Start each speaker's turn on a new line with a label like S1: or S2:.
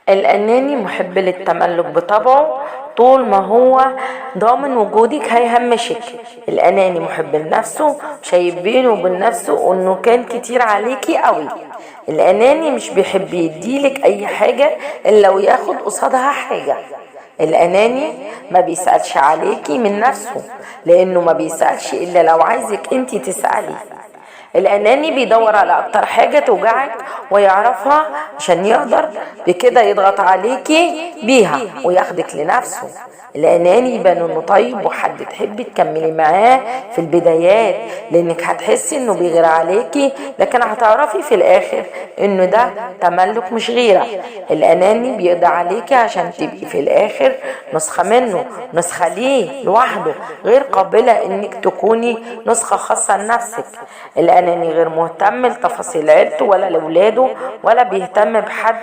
S1: الأناني محب للتملك بطبعه، طول ما هو ضامن وجودك هيهمشك. الأناني محب لنفسه، شايف بينه وبين نفسه انه كان كتير عليكي قوي. الأناني مش بيحب يديلك أي حاجة إلا وياخد قصادها حاجة. الأناني ما بيسألش عليكي من نفسه، لأنه ما بيسألش إلا لو عايزك انتي تسألي. الأناني بيدور على أكتر حاجة توجعك ويعرفها عشان يقدر بكده يضغط عليكي بيها وياخدك لنفسه. الأناني يبان انه طيب وحد تحبي تكملي معاه في البدايات، لانك هتحسي انه بيغير عليكي، لكن هتعرفي في الاخر انه ده تملك مش غيرة. الأناني بيقضي عليكي عشان تبقي في الاخر نسخة منه، نسخة ليه لوحده، غير قابلة انك تكوني نسخة خاصة لنفسك. الأناني غير مهتم لتفاصيل عيلته ولا لولاده، ولا بيهتم بحد